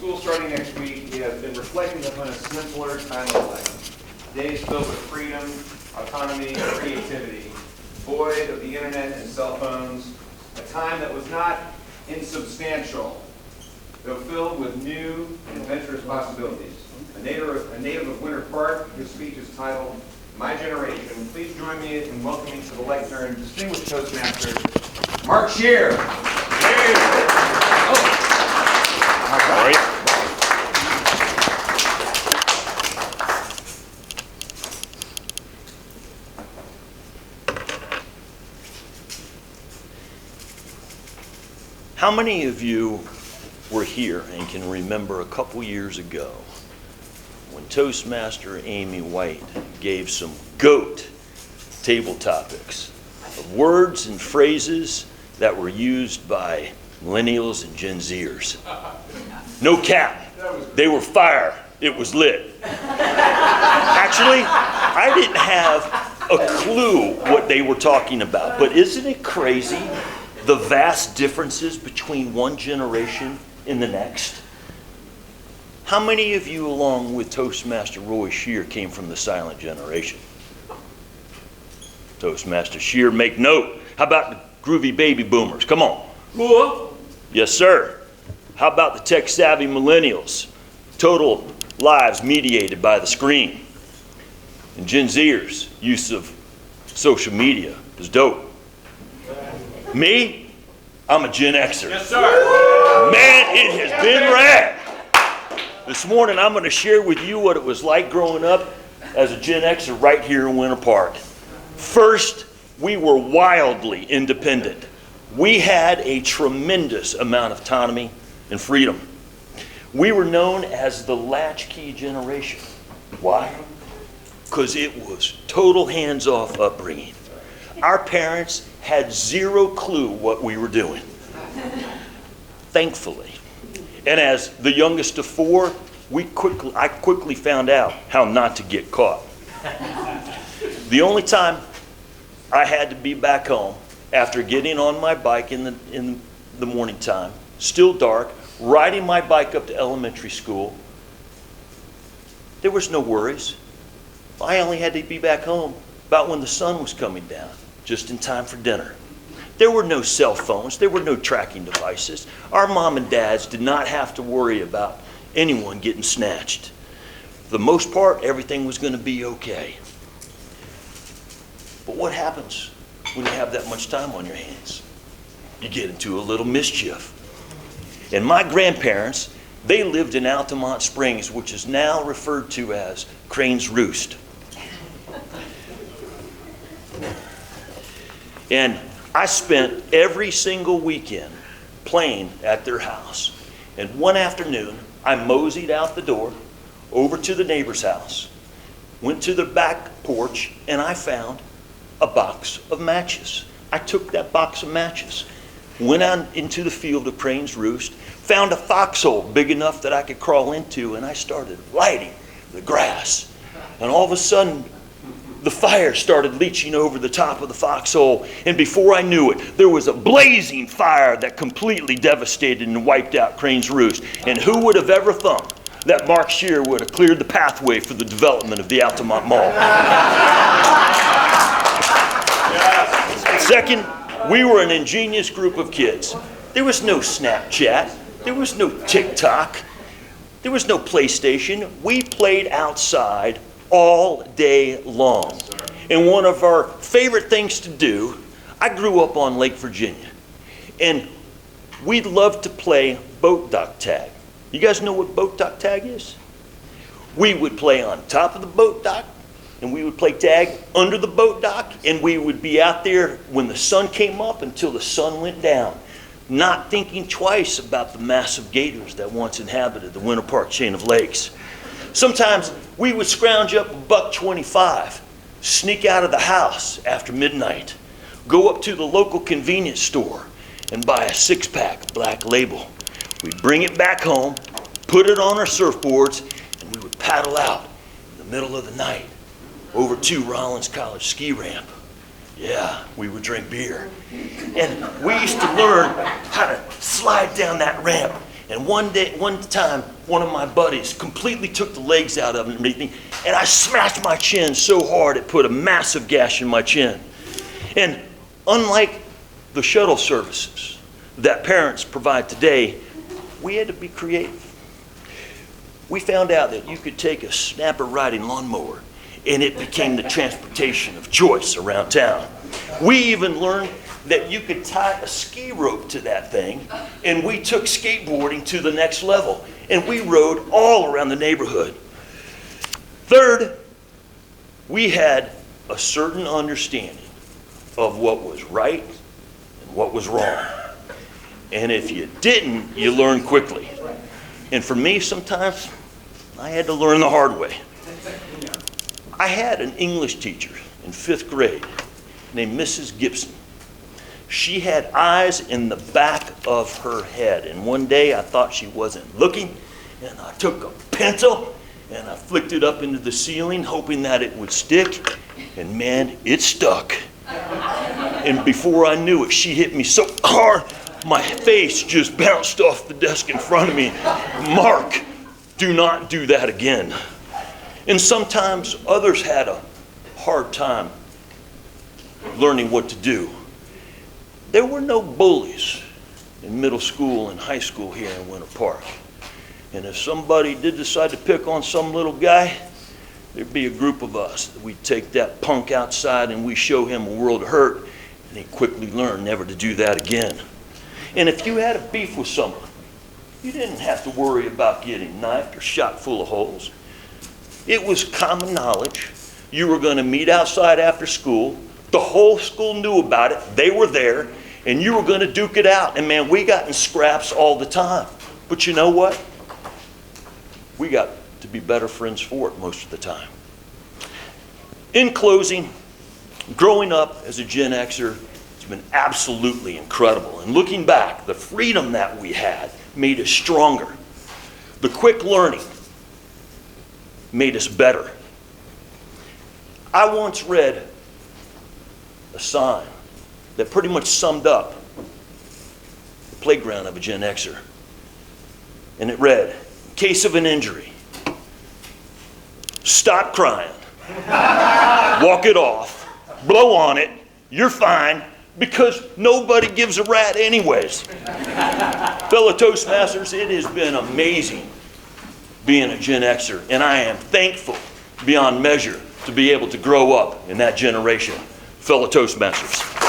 school starting next week, we have been reflecting upon a simpler time of life. Days filled with freedom, autonomy, and creativity, void of the internet and cell phones, a time that was not insubstantial, though filled with new and adventurous possibilities. A native of Winter Park, his speech is titled, My Generation. Please join me in welcoming to the lectern distinguished Toastmaster, Mark Shear. All right. How many of you were here and can remember a couple years ago when Toastmaster Amy White gave some GOAT table topics of words and phrases that were used by millennials and Gen Zers? No cap. They were fire. It was lit. Actually, I didn't have a clue what they were talking about, but isn't it crazy the vast differences between one generation and the next? How many of you, along with Toastmaster Roy Shear, came from the silent generation? Toastmaster Shear, make note. How about the groovy baby boomers? Come on. Yes, sir. How about the tech-savvy millennials? Total lives mediated by the screen. And Gen Zers' use of social media is dope. Me, I'm a Gen Xer. Yes, sir. Man, it has been rad. This morning, I'm going to share with you what it was like growing up as a Gen Xer right here in Winter Park. First, we were wildly independent. We had a tremendous amount of autonomy and freedom. We were known as the latchkey generation. Why? Because it was total hands-off upbringing. Our parents had zero clue what we were doing, thankfully. And as the youngest of four, I quickly found out how not to get caught. The only time I had to be back home after getting on my bike in the morning time, still dark, riding my bike up to elementary school, there was no worries. I only had to be back home about when the sun was coming down, just in time for dinner. There were no cell phones. There were no tracking devices. Our mom and dads did not have to worry about anyone getting snatched. For the most part, everything was going to be okay. But what happens when you have that much time on your hands? You get into a little mischief. And my grandparents, they lived in Altamont Springs, which is now referred to as Crane's Roost. And I spent every single weekend playing at their house. And one afternoon, I moseyed out the door over to the neighbor's house, went to the back porch, and I found a box of matches. I took that box of matches, went out into the field of Crane's Roost, found a foxhole big enough that I could crawl into, and I started lighting the grass. And all of a sudden, the fire started leaching over the top of the foxhole, and before I knew it, there was a blazing fire that completely devastated and wiped out Crane's Roost. And who would have ever thought that Mark Shear would have cleared the pathway for the development of the Altamont Mall? Second, we were an ingenious group of kids. There was no Snapchat. There was no TikTok. There was no PlayStation. We played outside all day long. And one of our favorite things to do, I grew up on Lake Virginia, and we loved to play boat dock tag. You guys know what boat dock tag is? We would play on top of the boat dock, and we would play tag under the boat dock, and we would be out there when the sun came up until the sun went down, not thinking twice about the massive gators that once inhabited the Winter Park chain of lakes. Sometimes we would scrounge up $1.25, sneak out of the house after midnight, go up to the local convenience store and buy a 6-pack of Black Label. We'd bring it back home, put it on our surfboards, and we would paddle out in the middle of the night over to Rollins College ski ramp. Yeah, we would drink beer. And we used to learn how to slide down that ramp And one time, one of my buddies completely took the legs out of me, and I smashed my chin so hard it put a massive gash in my chin. And unlike the shuttle services that parents provide today, we had to be creative. We found out that you could take a snapper riding lawnmower and it became the transportation of choice around town. We even learned that you could tie a ski rope to that thing, and we took skateboarding to the next level, and we rode all around the neighborhood. Third, we had a certain understanding of what was right and what was wrong. And if you didn't, you learned quickly. And for me, sometimes I had to learn the hard way. I had an English teacher in 5th grade named Mrs. Gibson. She had eyes in the back of her head. And one day I thought she wasn't looking, and I took a pencil and I flicked it up into the ceiling, hoping that it would stick. And man, it stuck. And before I knew it, she hit me so hard, my face just bounced off the desk in front of me. Mark, do not do that again. And sometimes others had a hard time learning what to do. There were no bullies in middle school and high school here in Winter Park. And if somebody did decide to pick on some little guy, there'd be a group of us. We'd take that punk outside and we show him a world of hurt, and he'd quickly learn never to do that again. And if you had a beef with someone, you didn't have to worry about getting knifed or shot full of holes. It was common knowledge. You were going to meet outside after school. The whole school knew about it. They were there, and you were going to duke it out. And man, we got in scraps all the time. But you know what? We got to be better friends for it most of the time. In closing, growing up as a Gen Xer, it's been absolutely incredible. And looking back, the freedom that we had made us stronger. The quick learning made us better. I once read a sign that pretty much summed up the playground of a Gen Xer. And it read, in case of an injury, stop crying, walk it off, blow on it, you're fine, because nobody gives a rat anyways. Fellow Toastmasters, it has been amazing being a Gen Xer, and I am thankful beyond measure to be able to grow up in that generation. Fellow Toastmasters.